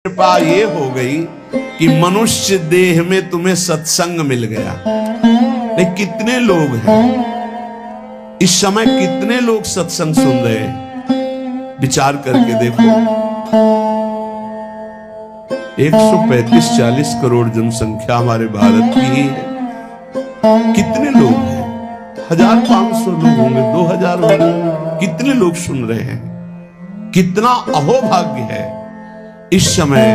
कृपा ये हो गई कि मनुष्य देह में तुम्हें सत्संग मिल गया। लेकिन कितने लोग हैं इस समय, कितने लोग सत्संग सुन रहे हैं? विचार करके देखो। 135-40 करोड़ जनसंख्या हमारे भारत की ही है। कितने लोग हैं? 1500 लोग होंगे, 2000 होंगे। कितने लोग सुन रहे हैं? कितना अहोभाग्य है। इस समय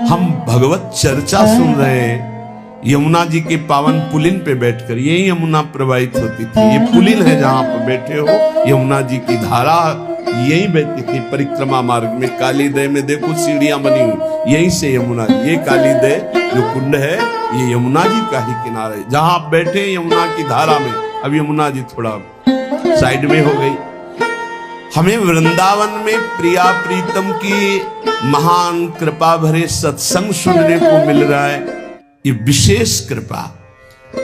हम भगवत चर्चा सुन रहे हैं यमुना जी के पावन पुलिन पे बैठकर। यही यमुना प्रवाहित होती थी। ये पुलिन है जहां पर बैठे हो, यमुना जी की धारा यही बहती थी परिक्रमा मार्ग में। कालीदय में देखो सीढ़ियां बनी हुई, यहीं से यमुना, ये कालीदय जो कुंड है ये यमुना जी का ही किनारा है जहां आप बैठे यमुना की धारा में। अब यमुना जी थोड़ा साइड में हो गई। हमें वृंदावन में प्रिया प्रीतम की महान कृपा भरे सत्संग सुनने को मिल रहा है। ये विशेष कृपा,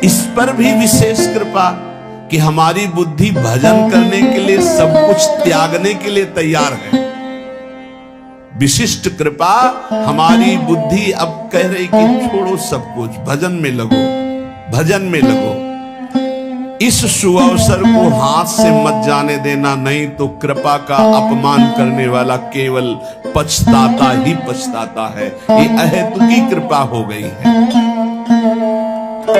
इस पर भी विशेष कृपा कि हमारी बुद्धि भजन करने के लिए सब कुछ त्यागने के लिए तैयार है। विशिष्ट कृपा, हमारी बुद्धि अब कह रही कि छोड़ो सब कुछ, भजन में लगो, भजन में लगो। इस सुअवसर को हाथ से मत जाने देना, नहीं तो कृपा का अपमान करने वाला केवल पछताता ही पछताता है। ये अहेतुकी कृपा हो गई है।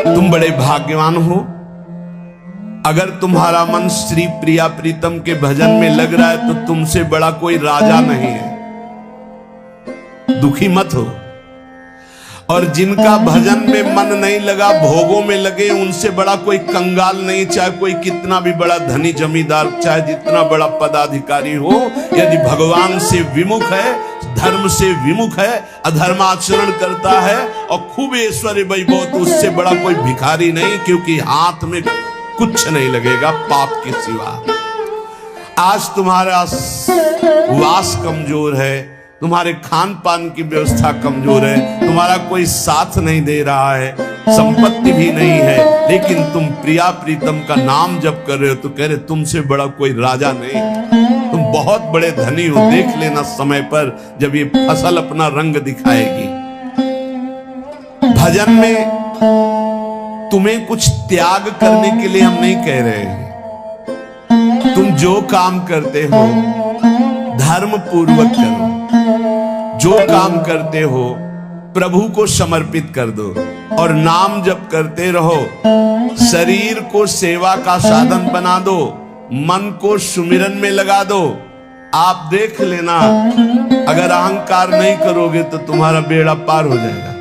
तुम बड़े भाग्यवान हो अगर तुम्हारा मन श्री प्रिया प्रीतम के भजन में लग रहा है, तो तुमसे बड़ा कोई राजा नहीं है। दुखी मत हो। और जिनका भजन में मन नहीं लगा, भोगों में लगे, उनसे बड़ा कोई कंगाल नहीं। चाहे कोई कितना भी बड़ा धनी जमींदार, चाहे जितना बड़ा पदाधिकारी हो, यदि भगवान से विमुख है, धर्म से विमुख है, अधर्माचरण करता है और खूब ऐश्वर्य वैभव, तो उससे बड़ा कोई भिखारी नहीं, क्योंकि हाथ में कुछ नहीं लगेगा पाप के सिवा। आज तुम्हारा वास कमजोर है, तुम्हारे खान पान की व्यवस्था कमजोर है, तुम्हारा कोई साथ नहीं दे रहा है, संपत्ति भी नहीं है, लेकिन तुम प्रिया प्रीतम का नाम जप कर रहे हो तो कह रहे तुमसे बड़ा कोई राजा नहीं, तुम बहुत बड़े धनी हो। देख लेना समय पर जब ये फसल अपना रंग दिखाएगी। भजन में तुम्हें कुछ त्याग करने के लिए हम नहीं कह रहे हैं। तुम जो काम करते हो धर्म पूर्वक करो, जो काम करते हो प्रभु को समर्पित कर दो और नाम जप करते रहो। शरीर को सेवा का साधन बना दो, मन को सुमिरन में लगा दो। आप देख लेना, अगर अहंकार नहीं करोगे तो तुम्हारा बेड़ा पार हो जाएगा।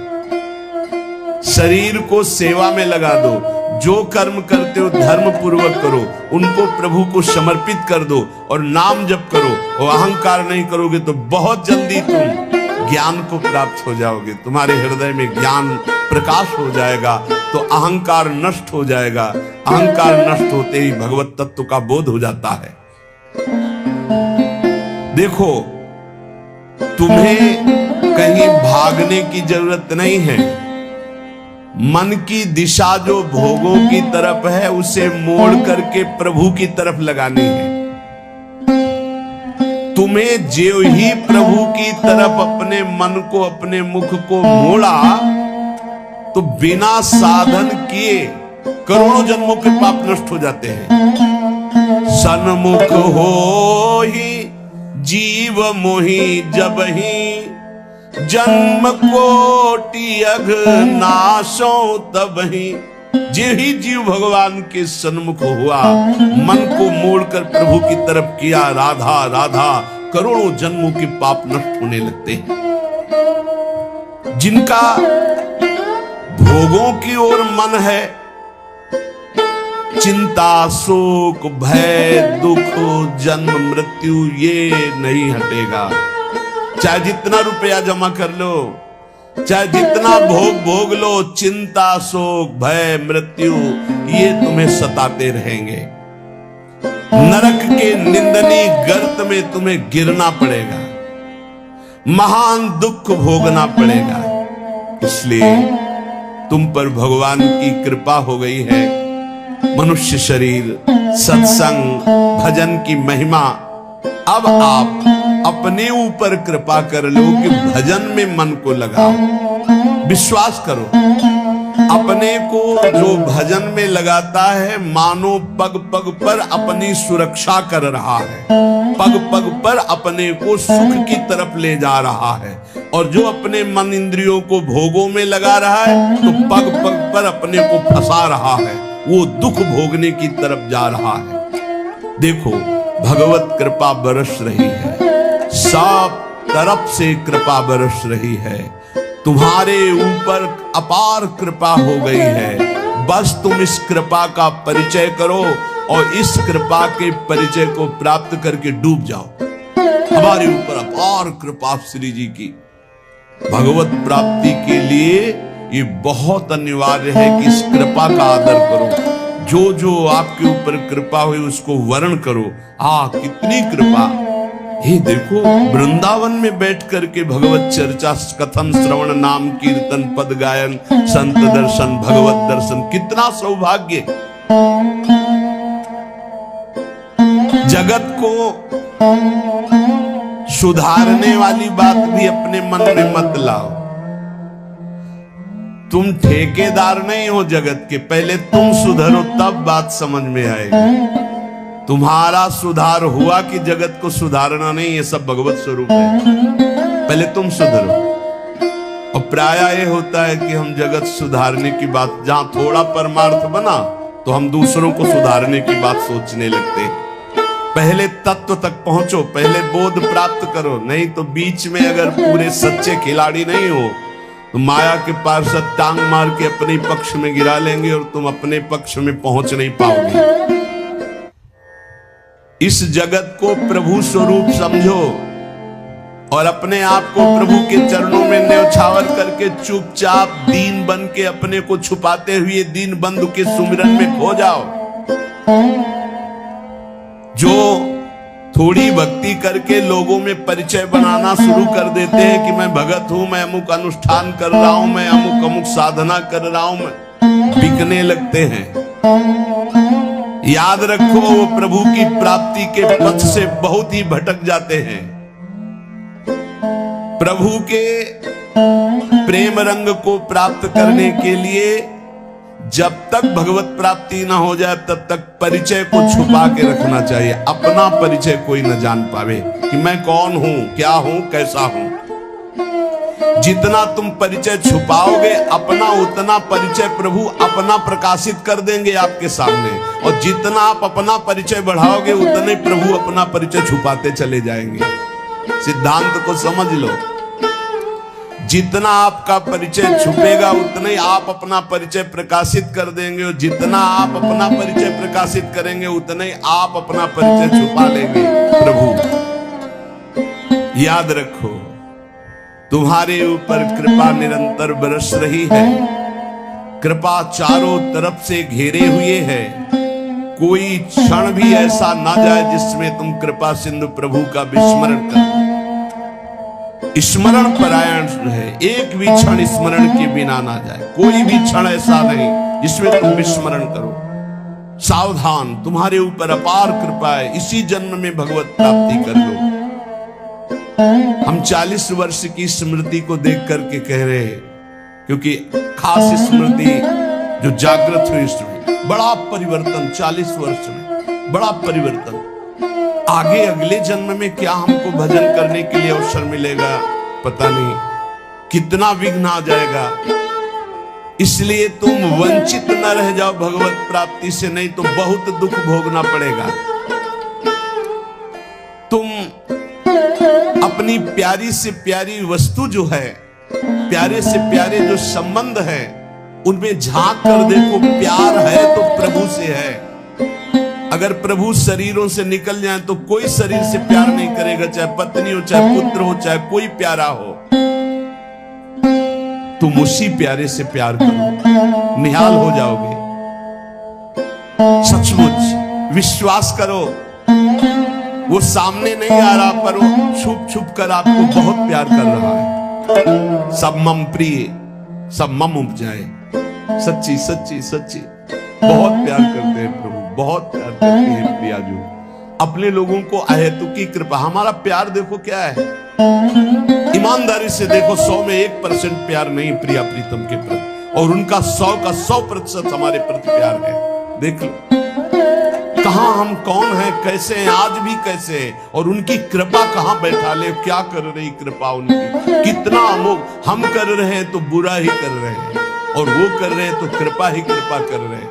शरीर को सेवा में लगा दो, जो कर्म करते हो धर्म पूर्वक करो, उनको प्रभु को समर्पित कर दो और नाम जप करो। और अहंकार नहीं करोगे तो बहुत जल्दी तुम ज्ञान को प्राप्त हो जाओगे। तुम्हारे हृदय में ज्ञान प्रकाश हो जाएगा तो अहंकार नष्ट हो जाएगा। अहंकार नष्ट होते ही भगवत तत्व का बोध हो जाता है। देखो, तुम्हें कहीं भागने की जरूरत नहीं है। मन की दिशा जो भोगों की तरफ है, उसे मोड़ करके प्रभु की तरफ लगानी है। तुम्हें जो ही प्रभु की तरफ अपने मन को, अपने मुख को मोड़ा, तो बिना साधन किए करोड़ों जन्मों के पाप नष्ट हो जाते हैं। सन्मुख हो ही जीव मोहि जब ही, जन्म कोटि अघ नाशो तब ही। जे ही जीव भगवान के सन्मुख हुआ, मन को मोड़कर प्रभु की तरफ किया, राधा राधा, करोड़ों जन्मों के पाप नष्ट होने लगते हैं। जिनका भोगों की ओर मन है, चिंता शोक भय दुख जन्म मृत्यु ये नहीं हटेगा। चाहे जितना रुपया जमा कर लो, चाहे जितना भोग लो, चिंता शोक भय मृत्यु ये तुम्हें सताते रहेंगे। नरक के निंदनीय गर्त में तुम्हें गिरना पड़ेगा, महान दुख भोगना पड़ेगा। इसलिए तुम पर भगवान की कृपा हो गई है। मनुष्य शरीर, सत्संग, भजन की महिमा अब आप अपने ऊपर कृपा कर लो कि भजन में मन को लगाओ। विश्वास करो, अपने को जो भजन में लगाता है मानो पग पग पर अपनी सुरक्षा कर रहा है, पग पग पर अपने को सुख की तरफ ले जा रहा है। और जो अपने मन इंद्रियों को भोगों में लगा रहा है तो पग पग पर अपने को फंसा रहा है, वो दुख भोगने की तरफ जा रहा है। देखो, भगवत कृपा बरस रही है, सब तरफ से कृपा बरस रही है, तुम्हारे ऊपर अपार कृपा हो गई है। बस तुम इस कृपा का परिचय करो और इस कृपा के परिचय को प्राप्त करके डूब जाओ। हमारे ऊपर अपार कृपा श्री जी की। भगवत प्राप्ति के लिए ये बहुत अनिवार्य है कि इस कृपा का आदर करो। जो जो आपके ऊपर कृपा हुई उसको वर्ण करो। कितनी कृपा! ये देखो, वृंदावन में बैठ करके भगवत चर्चा, कथन, श्रवण, नाम कीर्तन, पद गायन, संत दर्शन, भगवत दर्शन, कितना सौभाग्य। जगत को सुधारने वाली बात भी अपने मन में मत लाओ। तुम ठेकेदार नहीं हो जगत के, पहले तुम सुधरो तब बात समझ में आएगी। तुम्हारा सुधार हुआ कि जगत को सुधारना नहीं, ये सब भगवत स्वरूप है। पहले तुम सुधरो। और प्राय ये होता है कि हम जगत सुधारने की बात, जहां थोड़ा परमार्थ बना तो हम दूसरों को सुधारने की बात सोचने लगते हैं। पहले तत्व तक पहुंचो, पहले बोध प्राप्त करो, नहीं तो बीच में अगर पूरे सच्चे खिलाड़ी नहीं हो तो माया के पार्षद टांग मार के अपने पक्ष में गिरा लेंगे और तुम अपने पक्ष में पहुंच नहीं पाओगे। इस जगत को प्रभु स्वरूप समझो और अपने आप को प्रभु के चरणों में न्यौछावर करके चुपचाप दीन बन के अपने को छुपाते हुए दीन बंधु के सुमिरन में खो जाओ। जो थोड़ी भक्ति करके लोगों में परिचय बनाना शुरू कर देते हैं कि मैं भगत हूं, मैं अमुक अनुष्ठान कर रहा हूं, मैं अमुक अमुक साधना कर रहा हूं, मैं बिकने लगते हैं। याद रखो, वो प्रभु की प्राप्ति के पथ से बहुत ही भटक जाते हैं। प्रभु के प्रेम रंग को प्राप्त करने के लिए जब तक भगवत प्राप्ति ना हो जाए तब तक परिचय को छुपा के रखना चाहिए। अपना परिचय कोई न जान पावे कि मैं कौन हूं, क्या हूं, कैसा हूं। जितना तुम परिचय छुपाओगे अपना, उतना परिचय प्रभु अपना प्रकाशित कर देंगे आपके सामने। और जितना आप अपना परिचय बढ़ाओगे उतने प्रभु अपना परिचय छुपाते चले जाएंगे। सिद्धांत को समझ लो, जितना आपका परिचय छुपेगा उतना ही आप अपना परिचय प्रकाशित कर देंगे, और जितना आप अपना परिचय प्रकाशित करेंगे उतना ही आप अपना परिचय छुपा लेंगे। प्रभु याद रखो, तुम्हारे ऊपर कृपा निरंतर बरस रही है। कृपा चारों तरफ से घेरे हुए है। कोई क्षण भी ऐसा ना जाए जिसमें तुम कृपा सिंधु प्रभु का विस्मरण करो। स्मरण परायण है, एक भी क्षण स्मरण के बिना ना जाए। कोई भी क्षण ऐसा नहीं जिसमें तुम विस्मरण करो। सावधान, तुम्हारे ऊपर अपार कृपा है। इसी जन्म में भगवत प्राप्ति कर लो। हम 40 वर्ष की स्मृति को देख करके कह रहे हैं, क्योंकि खास स्मृति जो जागृत हुई इसमें बड़ा परिवर्तन, 40 वर्ष में बड़ा परिवर्तन। आगे अगले जन्म में क्या हमको भजन करने के लिए अवसर मिलेगा पता नहीं, कितना विघ्न आ जाएगा। इसलिए तुम वंचित न रह जाओ भगवत प्राप्ति से, नहीं तो बहुत दुख भोगना पड़ेगा। तुम अपनी प्यारी से प्यारी वस्तु जो है, प्यारे से प्यारे जो संबंध है, उनमें झांक कर देखो। प्यार है तो प्रभु से है। अगर प्रभु शरीरों से निकल जाए तो कोई शरीर से प्यार नहीं करेगा, चाहे पत्नी हो, चाहे पुत्र हो, चाहे कोई प्यारा हो। तुम उसी प्यारे से प्यार करो, निहाल हो जाओगे। सचमुच विश्वास करो, वो सामने नहीं आ रहा पर वो छुप छुप कर आपको बहुत प्यार कर रहा है। सब मम प्रिय, सब मम उपजाए। सच्ची सच्ची सच्ची बहुत प्यार करते हैं प्रभु, बहुत प्यार करते हैं प्रियाजू। अपने लोगों को अहेतुकी कृपा। हमारा प्यार देखो क्या है, ईमानदारी से देखो, 100 में 1% प्यार नहीं प्रिया प्रीतम के प्रति, और उनका 100 का 100% हमारे प्रति प्यार है। देख लो कहां हम कौन हैं, कैसे हैं, आज भी कैसे हैं, और उनकी कृपा कहां बैठा ले, क्या कर रही कृपा उनकी, कितना अमोघ। हम कर रहे हैं तो बुरा ही कर रहे हैं, और वो कर रहे हैं तो कृपा ही कृपा कर रहे हैं।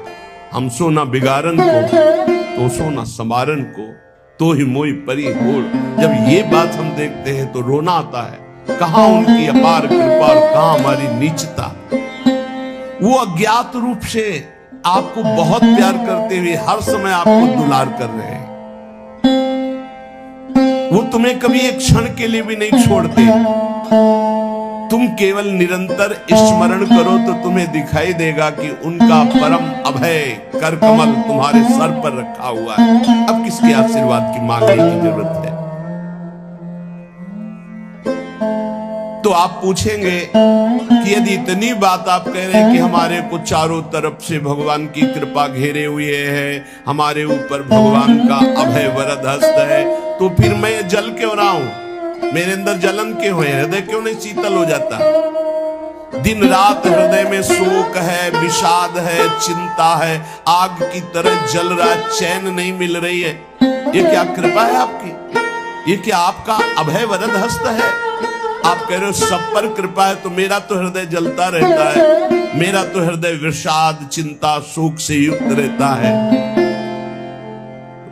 हम सोना बिगाड़न को तो सोना समारन को, तो ही मोई परी होड़। जब ये बात हम देखते हैं तो रोना आता है, कहां उनकी अपार कृपा और कहां हमारी नीचता। वो अज्ञात रूप से आपको बहुत प्यार करते हुए हर समय आपको दुलार कर रहे हैं। वो तुम्हें कभी एक क्षण के लिए भी नहीं छोड़ते। तुम केवल निरंतर स्मरण करो तो तुम्हें दिखाई देगा कि उनका परम अभय कर कमल तुम्हारे सर पर रखा हुआ है। अब किसके आशीर्वाद की मांगने की जरूरत है? तो आप पूछेंगे कि यदि इतनी बात आप कह रहे हैं कि हमारे को चारों तरफ से भगवान की कृपा घेरे हुए है, हमारे ऊपर भगवान का अभय वरद हस्त है, तो फिर मैं जल क्यों रहा हूं? मेरे अंदर जलन क्यों है? हृदय क्यों नहीं शीतल हो जाता? दिन रात हृदय में शोक है, विषाद है, चिंता है, आग की तरह जल रहा, चैन नहीं मिल रही है। ये क्या कृपा है आपकी? ये क्या आपका अभय वरद हस्त है? आप कह रहे हो सब पर कृपा है, तो मेरा तो हृदय जलता रहता है, मेरा तो हृदय विषाद, चिंता, शोक से युक्त रहता है।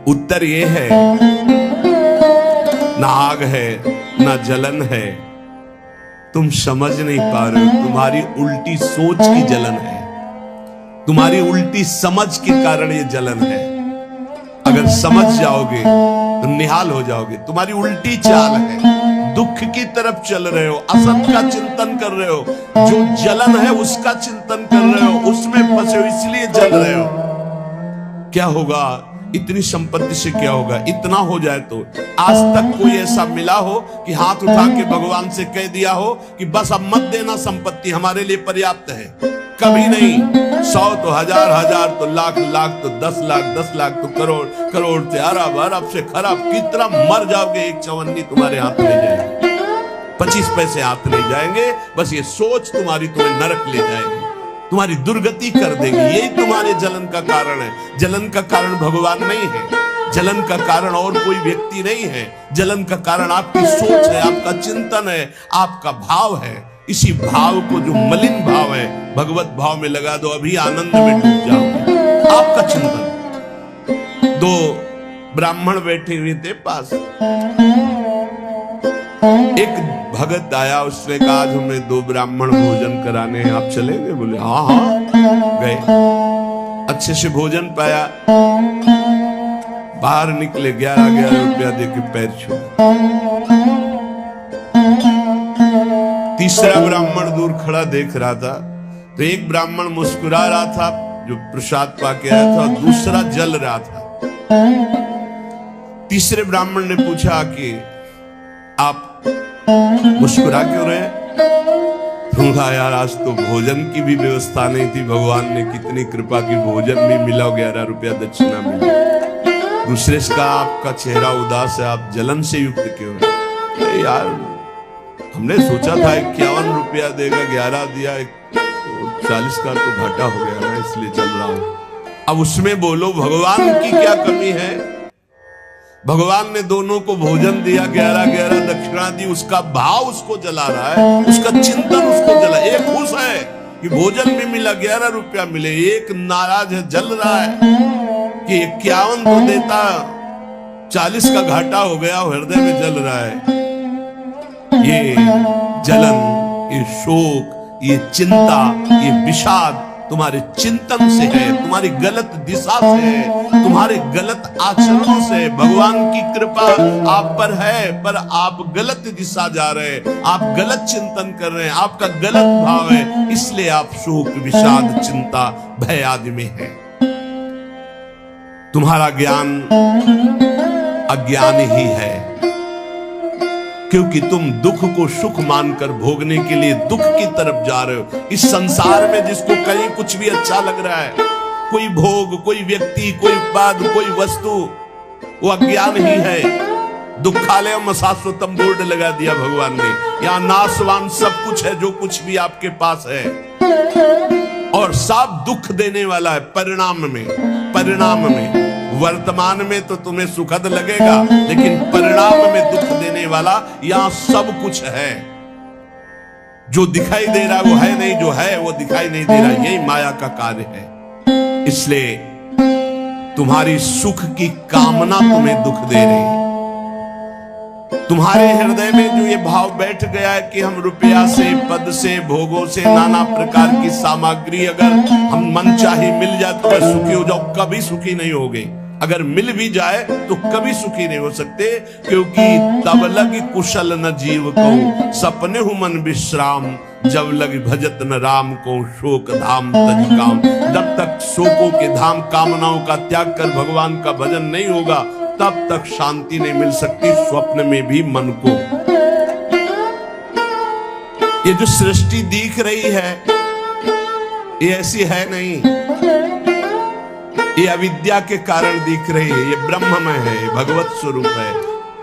उत्तर ये है, ना आग है ना जलन है, तुम समझ नहीं पा रहे हो। तुम्हारी उल्टी सोच की जलन है, तुम्हारी उल्टी समझ के कारण ये जलन है। अगर समझ जाओगे तो निहाल हो जाओगे। तुम्हारी उल्टी चाल है, दुख की तरफ चल रहे हो, असत का चिंतन कर रहे हो, जो जलन है उसका चिंतन कर रहे हो, उसमें फंसे हो, इसलिए जल रहे हो। क्या होगा? इतनी संपत्ति से क्या होगा? इतना हो जाए तो आज तक कोई ऐसा मिला हो कि हाथ उठा के भगवान से कह दिया हो कि बस अब मत देना, संपत्ति हमारे लिए पर्याप्त है? कभी नहीं। 100 तो हजार, हजार तो लाख, लाख तो 10 लाख, 10 लाख तो करोड़, करोड़ से अरब, अरब से खरब, कितना मर जाओगे, एक चवन्नी तुम्हारे हाथ ले जाएंगे, 25 पैसे हाथ ले जाएंगे। बस ये सोच तुम्हारी तुम्हें नरक ले जाएगी, तुम्हारी दुर्गति कर देगी। यही तुम्हारे जलन का कारण है। जलन का कारण भगवान नहीं है, जलन का कारण और कोई व्यक्ति नहीं है, जलन का कारण आपकी सोच है, आपका चिंतन है, आपका भाव है। इसी भाव को, जो मलिन भाव है, भगवत भाव में लगा दो, अभी आनंद में डूब जाओगे। आपका चिंतन। 2 ब्राह्मण बैठे हुए थे पास, एक भगत आया, उसने कहा आज हमें 2 ब्राह्मण भोजन कराने हैं, आप चलेंगे? बोले हाँ हाँ। गए, अच्छे से भोजन पाया, बाहर निकले, 11 रुपया देके पैर छू। तीसरा ब्राह्मण दूर खड़ा देख रहा था, तो एक ब्राह्मण मुस्कुरा रहा था जो प्रसाद पाके आया था, दूसरा जल रहा था। तीसरे ब्राह्मण ने पूछा कि आप मुस्कुरा क्यों रहे? कहा यार आज तो भोजन की भी व्यवस्था नहीं थी, भगवान ने कितनी कृपा की, भोजन भी मिला, 11 रुपया दक्षिणा मिला। दूसरे का आपका चेहरा उदास है, आप जलन से युक्त क्यों है? यार हमने सोचा था 51 रुपया देगा, 11 दिया, 40 का तो घाटा हो गया ना, इसलिए चल रहा हूं। अब उसमें बोलो भगवान की क्या कमी है? भगवान ने दोनों को भोजन दिया, 11 दक्षिणा दी, उसका भाव उसको जला रहा है, उसका चिंतन उसको जला। एक खुश है कि भोजन भी मिला, 11 रुपया मिले, एक नाराज है, जल रहा है कि 51 तो देता, 40 का घाटा हो गया, हृदय में जल रहा है। ये जलन, ये शोक, ये चिंता, ये विषाद तुम्हारे चिंतन से है, तुम्हारी गलत दिशा से है, तुम्हारे गलत आचरणों से। भगवान की कृपा आप पर है, पर आप गलत दिशा जा रहे हैं, आप गलत चिंतन कर रहे हैं, आपका गलत भाव है, इसलिए आप शोक, विषाद, चिंता, भय आदि में है। तुम्हारा ज्ञान अज्ञान ही है, क्योंकि तुम दुख को सुख मानकर भोगने के लिए दुख की तरफ जा रहे हो। इस संसार में जिसको कहीं कुछ भी अच्छा लग रहा है, कोई भोग, कोई व्यक्ति, कोई पद, कोई वस्तु, वो अज्ञान ही है। दुखालयम शाश्वतम बोर्ड लगा दिया भगवान ने, यहां नाशवान सब कुछ है जो कुछ भी आपके पास है, और सब दुख देने वाला है परिणाम में। वर्तमान में तो तुम्हें सुखद लगेगा, लेकिन परिणाम में दुख देने वाला यहां सब कुछ है। जो दिखाई दे रहा है वो है नहीं, जो है वो दिखाई नहीं दे रहा, यही माया का कार्य है। इसलिए तुम्हारी सुख की कामना तुम्हें दुख दे रही है। तुम्हारे हृदय में जो ये भाव बैठ गया है कि हम रुपया से, पद से, भोगों से, नाना प्रकार की सामग्री अगर हम मन चाहे मिल जाए तो मैं सुखी हो जाऊं, कभी सुखी नहीं होगे। अगर मिल भी जाए तो कभी सुखी नहीं हो सकते, क्योंकि तब लग कुशल न जीव को, सपने हूं मन विश्राम, जब लग भजत न राम को, शोक धाम तज काम। जब तक शोकों के धाम कामनाओं का त्याग कर भगवान का भजन नहीं होगा, तब तक शांति नहीं मिल सकती स्वप्न में भी मन को। ये जो सृष्टि दिख रही है ये ऐसी है नहीं, ये अविद्या के कारण दिख रही है, ये ब्रह्ममय है, भगवत स्वरूप है।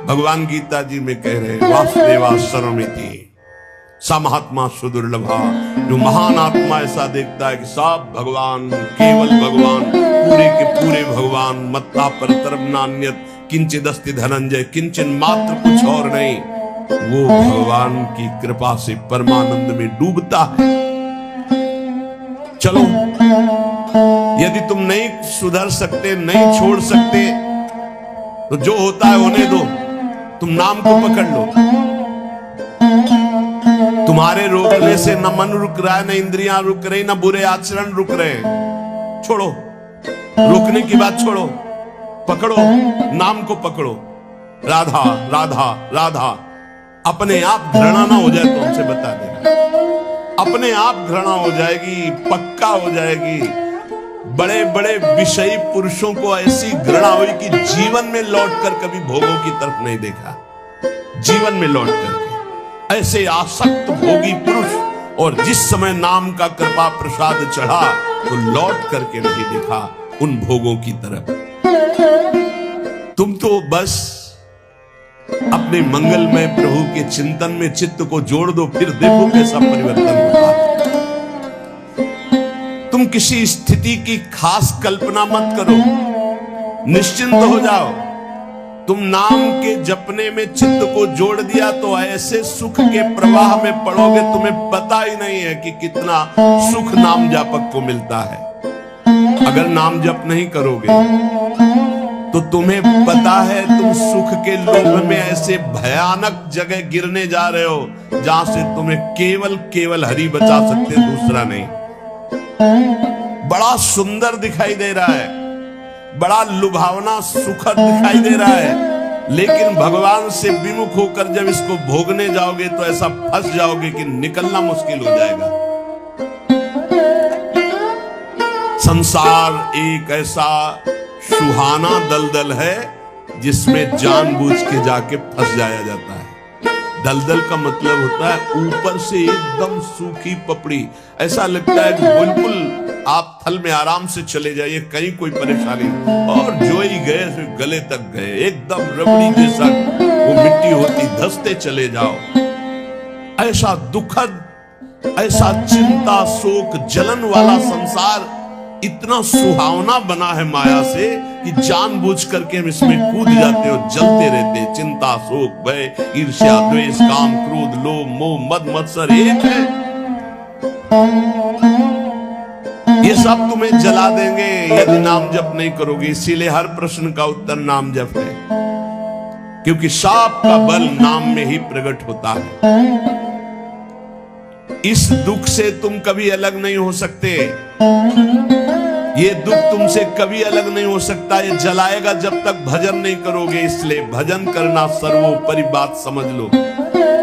भगवान गीता जी में कह रहे हैं वासुदेवा सर्वमिति सा महात्मा सुदुर्लभा। जो महान आत्मा ऐसा देखता है कि सब भगवान, केवल भगवान, पूरे के पूरे भगवान, मत्ता पर तरम नान्यत किंचिदस्ति धनंजय, किंचन मात्र कुछ और नहीं, वो भगवान की कृपा से परमानंद में डूबता है। चलो, यदि तुम नहीं सुधर सकते, नहीं छोड़ सकते, तो जो होता है होने दो, तुम नाम को पकड़ लो। तुम्हारे रोकने से न मन रुक रहा है, न इंद्रियां रुक रही, न बुरे आचरण रुक रहे हैं। छोड़ो, रोकने की बात छोड़ो, पकड़ो, नाम को पकड़ो। राधा राधा राधा। अपने आप घृणा ना हो जाए तो हमसे बता देना, अपने आप घृणा हो जाएगी, पक्का हो जाएगी। बड़े बड़े विषयी पुरुषों को ऐसी घृणा हुई कि जीवन में लौटकर कभी भोगों की तरफ नहीं देखा, जीवन में लौट करके ऐसे आसक्त भोगी पुरुष, और जिस समय नाम का कृपा प्रसाद चढ़ा तो लौट करके नहीं देखा उन भोगों की तरफ। तुम तो बस अपने मंगलमय प्रभु के चिंतन में चित्त को जोड़ दो, फिर देखो कैसा परिवर्तन होता है। तुम किसी स्थिति की खास कल्पना मत करो, निश्चिंत हो जाओ। तुम नाम के जपने में चित्त को जोड़ दिया तो ऐसे सुख के प्रवाह में पड़ोगे, तुम्हें पता ही नहीं है कि कितना सुख नाम जापक को मिलता है। अगर नाम जप नहीं करोगे तो तुम्हें पता है तुम सुख के लोभ में ऐसे भयानक जगह गिरने जा रहे हो जहां से तुम्हें केवल हरि बचा सकते, दूसरा नहीं। बड़ा सुंदर दिखाई दे रहा है, बड़ा लुभावना सुखद दिखाई दे रहा है, लेकिन भगवान से विमुख होकर जब इसको भोगने जाओगे तो ऐसा फंस जाओगे कि निकलना मुश्किल हो जाएगा। संसार एक ऐसा सुहाना दलदल है जिसमें जानबूझ के जाके फंस जाया जाता है। दलदल का मतलब होता है ऊपर से एकदम सूखी पपड़ी, ऐसा लगता है कि बिल्कुल आप थल में आराम से चले जाइए, कहीं कोई परेशानी, और जो ही गए गले तक गए, एकदम रबड़ी जैसा वो मिट्टी होती, धंसते चले जाओ। ऐसा दुखद, ऐसा चिंता शोक जलन वाला संसार इतना सुहावना बना है माया से कि जानबूझ करके हम इसमें कूद जाते और जलते रहते। चिंता शोक भय ईर्ष्या द्वेष काम क्रोध लोभ मोह मद मत्सर एक है, ये सब तुम्हें जला देंगे यदि नाम जप नहीं करोगे। इसीलिए हर प्रश्न का उत्तर नाम जप है, क्योंकि साप का बल नाम में ही प्रकट होता है। इस दुख से तुम कभी अलग नहीं हो सकते, ये दुख तुमसे कभी अलग नहीं हो सकता, ये जलाएगा जब तक भजन नहीं करोगे। इसलिए भजन करना सर्वोपरि बात समझ लो।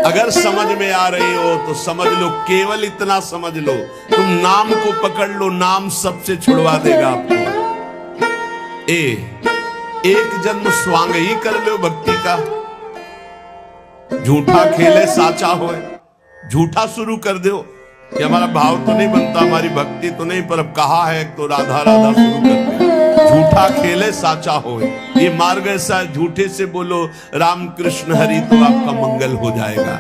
अगर समझ में आ रही हो तो समझ लो, केवल इतना समझ लो, तुम नाम को पकड़ लो, नाम सबसे छुड़वा देगा आपको। एक जन्म स्वांग ही कर लो भक्ति का, झूठा खेले साचा होए, झूठा शुरू कर दो कि हमारा भाव तो नहीं बनता, हमारी भक्ति तो नहीं, पर अब कहा है तो राधा राधा शुरू कर दे। झूठा खेले साचा होए। ये मार्ग ऐसा, झूठे से बोलो राम कृष्ण हरि तो आपका मंगल हो जाएगा।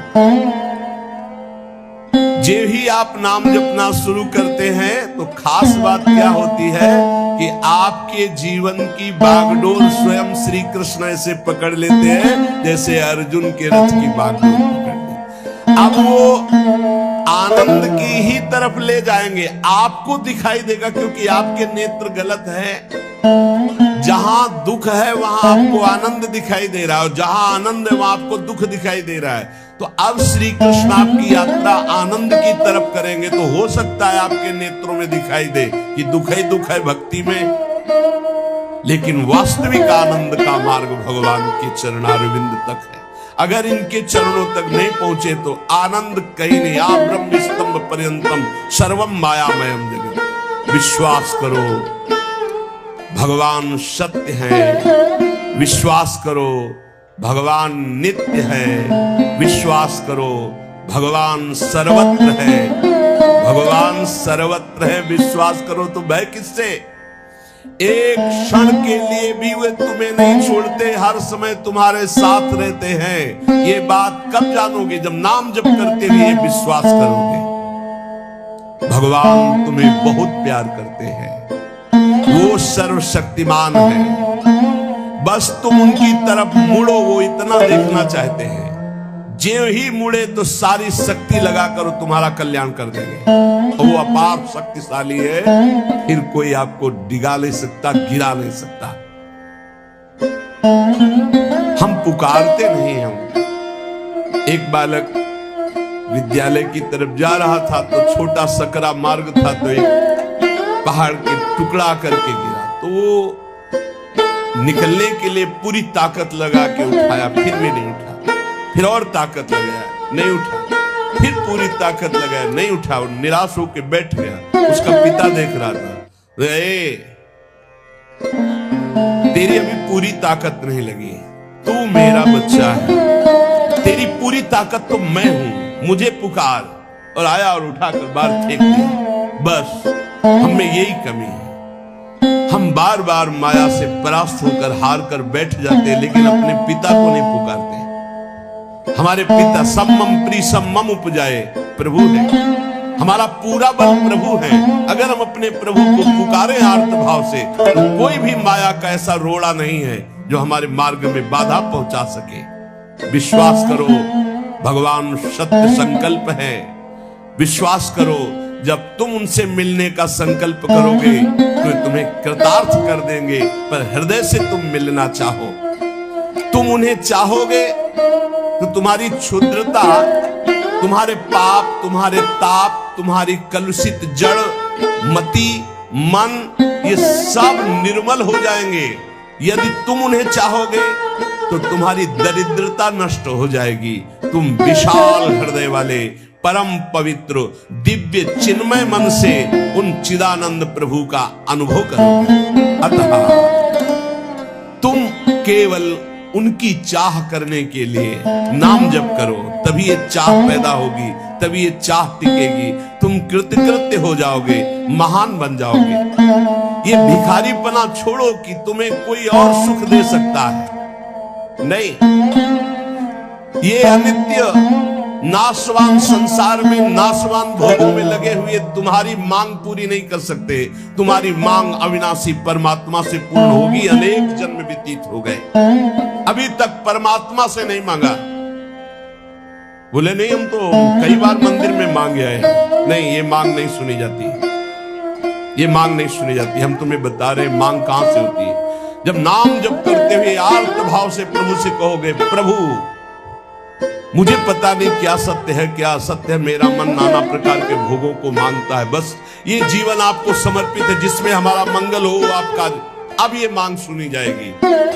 जे ही आप नाम जपना शुरू करते हैं तो खास बात क्या होती है कि आपके जीवन की बागडोर स्वयं श्री कृष्ण ऐसे पकड़ लेते हैं जैसे अर्जुन के रथ की बागडोर पकड़ ली। अब वो आनंद की ही तरफ ले जाएंगे, आपको दिखाई देगा क्योंकि आपके नेत्र गलत है। जहां दुख है वहां आपको आनंद दिखाई दे रहा है और जहां आनंद है वहां आपको दुख दिखाई दे रहा है। तो अब श्री कृष्ण आपकी यात्रा आनंद की तरफ करेंगे तो हो सकता है आपके नेत्रों में दिखाई दे कि दुख ही दुख है भक्ति में, लेकिन वास्तविक आनंद का मार्ग भगवान के चरणारविंद तक है। अगर इनके चरणों तक नहीं पहुंचे तो आनंद कहीं नहीं। आप ब्रह्म स्तंभ पर्यंतम सर्वम मायामयम जगत। विश्वास करो भगवान सत्य है, विश्वास करो भगवान नित्य है, विश्वास करो भगवान सर्वत्र है, भगवान सर्वत्र है। विश्वास करो तो भय किससे? एक क्षण के लिए भी वे तुम्हें नहीं छोड़ते, हर समय तुम्हारे साथ रहते हैं। ये बात कब जानोगे? जब नाम जप करते हुए विश्वास करोगे। भगवान तुम्हें बहुत प्यार करते हैं, वो सर्वशक्तिमान है। बस तुम उनकी तरफ मुड़ो, वो इतना देखना चाहते हैं। जो ही मुड़े तो सारी शक्ति लगाकर तुम्हारा कल्याण कर देंगे। और वो अपार शक्तिशाली है, फिर कोई आपको डिगा नहीं सकता, गिरा नहीं सकता। हम पुकारते नहीं हम। एक बालक विद्यालय की तरफ जा रहा था तो छोटा सकरा मार्ग था, तो एक पहाड़ के टुकड़ा करके गिरा। तो वो निकलने के लिए पूरी ताकत लगा के उठाया, फिर भी नहीं उठा। फिर और ताकत लगाया, नहीं उठा। फिर पूरी ताकत लगाया, नहीं उठा। और निराश होकर बैठ गया। उसका पिता देख रहा था, तेरी अभी पूरी ताकत नहीं लगी, तू मेरा बच्चा है, तेरी पूरी ताकत तो मैं हूं, मुझे पुकार। और आया और उठाकर बाहर फेंक दिया। बस हमें यही कमी है, हम बार बार माया से परास्त होकर हार कर बैठ जाते हैं, लेकिन अपने पिता को नहीं पुकारते। हमारे पिता सम्मम प्रीसम्मम उपजाए प्रभु है, हमारा पूरा बल प्रभु है। अगर हम अपने प्रभु को पुकारे आर्त भाव से तो कोई भी माया का ऐसा रोड़ा नहीं है जो हमारे मार्ग में बाधा पहुंचा सके। विश्वास करो भगवान सत्य संकल्प है। विश्वास करो जब तुम उनसे मिलने का संकल्प करोगे तो तुम्हें कृतार्थ कर देंगे। पर हृदय से तुम मिलना चाहो, तुम उन्हें चाहोगे तो तुम्हारी क्षुद्रता, तुम्हारे पाप, तुम्हारे ताप, तुम्हारी कलुषित जड़ मति मन, ये सब निर्मल हो जाएंगे। यदि तुम उन्हें चाहोगे तो तुम्हारी दरिद्रता नष्ट हो जाएगी। तुम विशाल हृदय वाले परम पवित्र दिव्य चिन्मय मन से उन चिदानंद प्रभु का अनुभव करोगे। अतः तुम केवल उनकी चाह करने के लिए नाम जप करो, तभी ये चाह पैदा होगी, तभी ये चाह टिकेगी। तुम कृतकृत्य हो जाओगे, महान बन जाओगे। ये भिखारीपना छोड़ो कि तुम्हें कोई और सुख दे सकता है, नहीं। ये अनित्य नाशवान संसार में नाशवान भोगों में लगे हुए तुम्हारी मांग पूरी नहीं कर सकते। तुम्हारी मांग अविनाशी परमात्मा से पूर्ण होगी। अनेक जन्म व्यतीत हो गए, अभी तक परमात्मा से नहीं मांगा। बोले नहीं, हम तो कई बार मंदिर में मांगे आए। नहीं, ये मांग नहीं सुनी जाती, ये मांग नहीं सुनी जाती। हम तुम्हें बता रहे मांग कहां से होती है। जब नाम जप करते हुए आर्त भाव से प्रभु से कहोगे, प्रभु मुझे पता नहीं क्या सत्य है क्या असत्य है, मेरा मन नाना प्रकार के भोगों को मांगता है, बस ये जीवन आपको समर्पित है, जिसमें हमारा मंगल हो आपका। अब ये मांग सुनी जाएगी,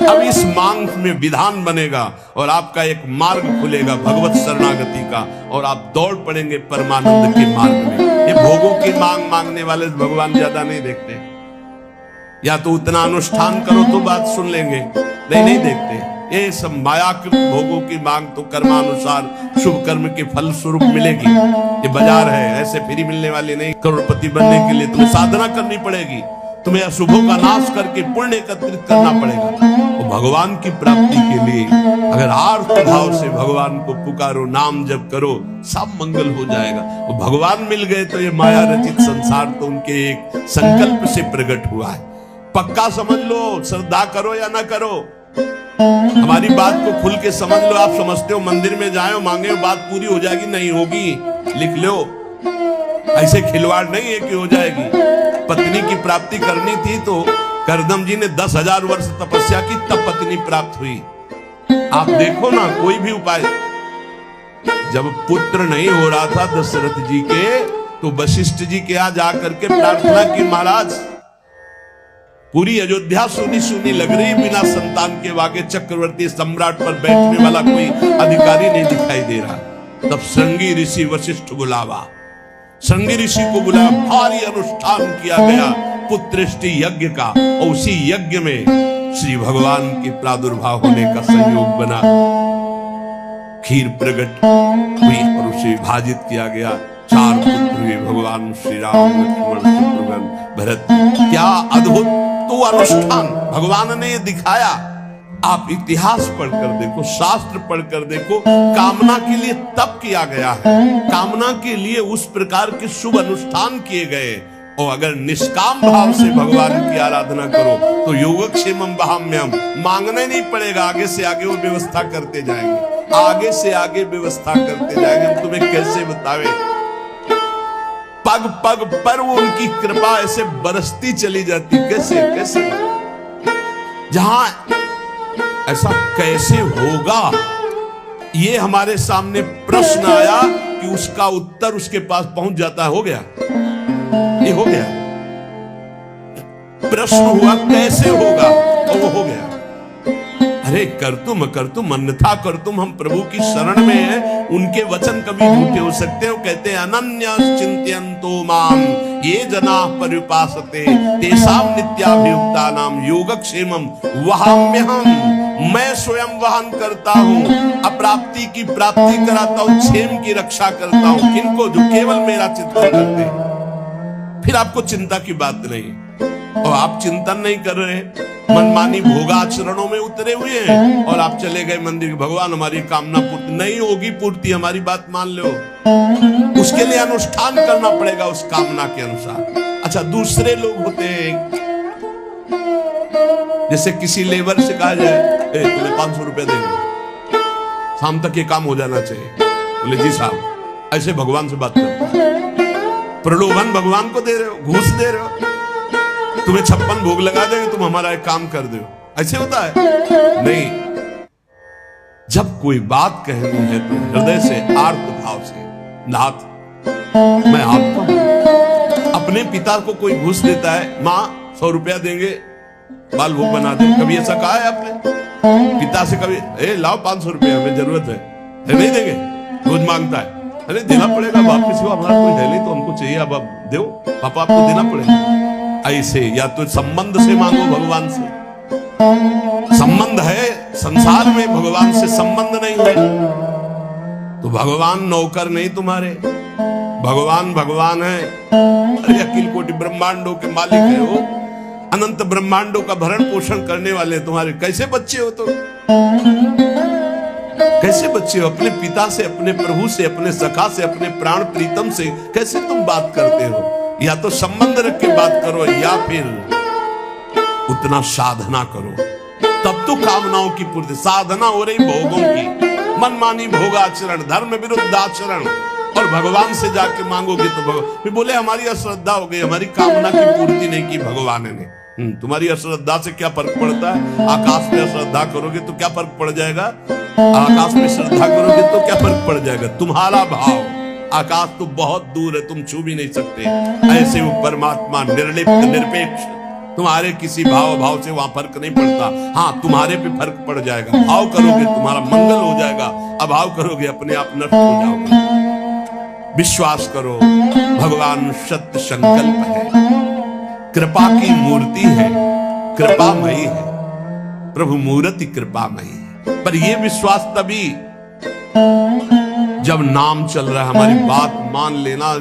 अब इस मांग में विधान बनेगा और आपका एक मार्ग खुलेगा भगवत शरणागति का, और आप दौड़ पड़ेंगे परमानंद के मार्ग में। ये भोगों की मांग मांगने वाले भगवान ज्यादा नहीं देखते। या तो उतना अनुष्ठान करो तो बात सुन लेंगे, नहीं देखते। ये सब मायाकृत भोगों की मांग तो कर्मानुसार शुभ कर्म के फल स्वरूप मिलेगी। ये बाजार है, ऐसे फ्री मिलने वाली नहीं। करोड़पति बनने के लिए तुम्हें साधना करनी पड़ेगी, तुम्हें अशुभों का नाश करके पुण्य एकत्रित करना पड़ेगा। और भगवान की प्राप्ति के लिए अगर आर्त भाव से भगवान को पुकारो, नाम जप करो, सब मंगल हो जाएगा। और भगवान मिल गए तो ये माया रचित संसार तो उनके एक संकल्प से प्रकट हुआ है। पक्का समझ लो, श्रद्धा करो या ना करो, हमारी बात को खुल के समझ लो। आप समझते हो मंदिर में जाए मांगे बात पूरी हो जाएगी, नहीं होगी, लिख लो। ऐसे खिलवाड़ नहीं है कि हो जाएगी। पत्नी की प्राप्ति करनी थी तो करदम जी ने 10,000 वर्ष तपस्या की, तब पत्नी प्राप्त हुई। आप देखो ना, कोई भी उपाय। जब पुत्र नहीं हो रहा था दशरथ जी के, तो वशिष्ठ जी के यहाँ जाकर के प्रार्थना की, महाराज पूरी अयोध्या सुनी सुनी लग रही, बिना संतान के वागे चक्रवर्ती सम्राट पर बैठने वाला कोई अधिकारी नहीं दिखाई दे रहा। तब श्रृंगी ऋषि वशिष्ठ बुलावा, श्रृंगी ऋषि को बुलाया, भारी अनुष्ठान किया गया पुत्रेष्टि यज्ञ का। और उसी यज्ञ में श्री भगवान के प्रादुर्भाव होने का संयोग बना। खीर प्रकट हुई और उसे विभाजित किया गया। 4 पुत्र हुए भगवान श्री राम, लक्ष्मण, शत्रुघ्न, भरत। क्या अद्भुत तो अनुष्ठान भगवान ने दिखाया। आप इतिहास पढ़कर देखो, शास्त्र पढ़कर देखो, कामना के लिए तप किया गया है, कामना के लिए उस प्रकार के शुभ अनुष्ठान किए गए। और अगर निष्काम भाव से भगवान की आराधना करो तो योगक्षेमम वहाम्यम, मांगना नहीं पड़ेगा, आगे से आगे वो व्यवस्था करते जाएंगे, आगे से आगे व्यवस्था करते जाएंगे। हम तुम्हें कैसे बतावे, पग पग पर वो उनकी कृपा ऐसे बरसती चली जाती। कैसे कैसे, जहां ऐसा कैसे होगा, ये हमारे सामने प्रश्न आया कि उसका उत्तर उसके पास पहुंच जाता है। हो गया, ये हो गया। प्रश्न हुआ कैसे होगा, और वो हो गया। अरे कर तुम अन्यथा कर तुम, हम प्रभु की शरण में हैं, उनके वचन कभी झूठे हो सकते हैं। कहते हैं अनन्या चिंत्यन्तो माम ये जना पर्युपासते तेषां नित्याभियुक्तानां योगक्षेमं वहाम्यहम्, मैं स्वयं वहन करता हूँ, अप्राप्ति की प्राप्ति कराता हूँ, क्षेम की रक्षा करता हूँ। किनको? जो केवल मेरा चिंतन करते हैं। फिर आपको चिंता की बात नहीं, और आप चिंतन नहीं कर रहे, मनमानी भोगाचरणों में उतरे हुए हैं, और आप चले गए मंदिर, भगवान हमारी कामना पूर्ति नहीं होगी, पूर्ति हमारी बात मान लो। उसके लिए अनुष्ठान करना पड़ेगा उस कामना के अनुसार। अच्छा, दूसरे लोग होते हैं, जैसे किसी लेबर से कहा जाए तुम्हें 500 रुपया देंगे, शाम तक ये काम हो जाना चाहिए। बोले जी साहब, ऐसे भगवान से बात करो। प्रलोभन भगवान को दे रहे हो, घूस दे रहे हो। तुम्हें 56 भोग लगा देंगे, तुम हमारा एक काम कर दो, ऐसे होता है? नहीं। जब कोई बात कहनी है तो हृदय से, आर्त भाव से, नाथ मैं आपका हूं। अपने पिता को कोई घूस देता है, माँ 100 रुपया देंगे बाल भोग बना दे, कभी ऐसा कहा है आपने पिता से? कभी लाओ 500 रुपया, हमें जरूरत है, नहीं देंगे, रोज मांगता है। अरे देना पड़ेगा, बाप के सिवा हमारा कोई है नहीं, तो हमको चाहिए, अब आप दो, पापा आपको देना पड़ेगा। ऐसे या तो संबंध से मांगो, भगवान से संबंध है, संसार में भगवान से संबंध नहीं है तो भगवान नौकर नहीं तुम्हारे, भगवान भगवान है। अरे अखिल कोटि ब्रह्मांडों के मालिक है वो, अनंत ब्रह्मांडों का भरण पोषण करने वाले तुम्हारे। कैसे बच्चे हो तो, कैसे बच्चे हो? अपने पिता से, अपने प्रभु से, अपने सखा से, अपने प्राण प्रीतम से कैसे तुम बात करते हो? या तो संबंध रख के बात करो, या फिर उतना साधना करो, तब तो कामनाओं की पूर्ति। साधना हो रही भोगों की, मनमानी भोगाचरण, धर्म विरुद्ध आचरण, और भगवान से जाके मांगोगे तो भगवान बोले हमारी अश्रद्धा हो गई, हमारी कामना की पूर्ति नहीं की भगवान ने। तुम्हारी अश्रद्धा से क्या फर्क पड़ता है? आकाश में अश्रद्धा करोगे तो क्या फर्क पड़ जाएगा? आकाश में श्रद्धा करोगे तो क्या फर्क पड़ जाएगा? तुम्हारा भाव, आकाश तो बहुत दूर है, तुम छू भी नहीं सकते। ऐसे वो परमात्मा निर्लिप्त निरपेक्ष, तुम्हारे किसी भाव से वहां फर्क नहीं पड़ता। हाँ, तुम्हारे पे फर्क पड़ जाएगा। भाव करोगे तुम्हारा मंगल हो जाएगा, अभाव करोगे अपने आप नष्ट हो जाओगे। विश्वास करो, भगवान सत्य संकल्प है, कृपा की मूर्ति है, कृपामयी है, प्रभु मूर्ति कृपामयी है। पर यह विश्वास तभी जब नाम चल रहा है, हमारी बात मान लेना,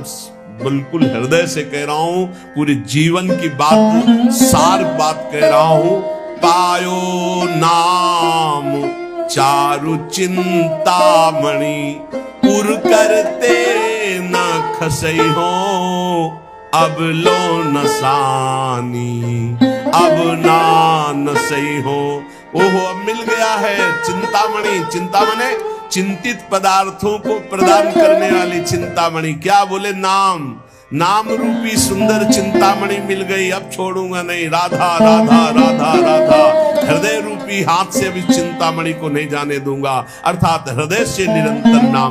बिल्कुल हृदय से कह रहा हूं, पूरे जीवन की बात, सार बात कह रहा हूं। पायो नाम चारु चिंतामणि, उर करते न खसई हो, अब लो नसानी, अब ना नसई हो। ओहो, अब मिल गया है चिंतामणि। चिंतामणि चिंतित पदार्थों को प्रदान करने वाली चिंतामणि। क्या बोले? नाम। नाम रूपी सुंदर चिंतामणि मिल गई, अब छोड़ूंगा नहीं। राधा राधा राधा राधा, हृदय रूपी हाथ से भी चिंतामणि को नहीं जाने दूंगा। अर्थात हृदय से निरंतर नाम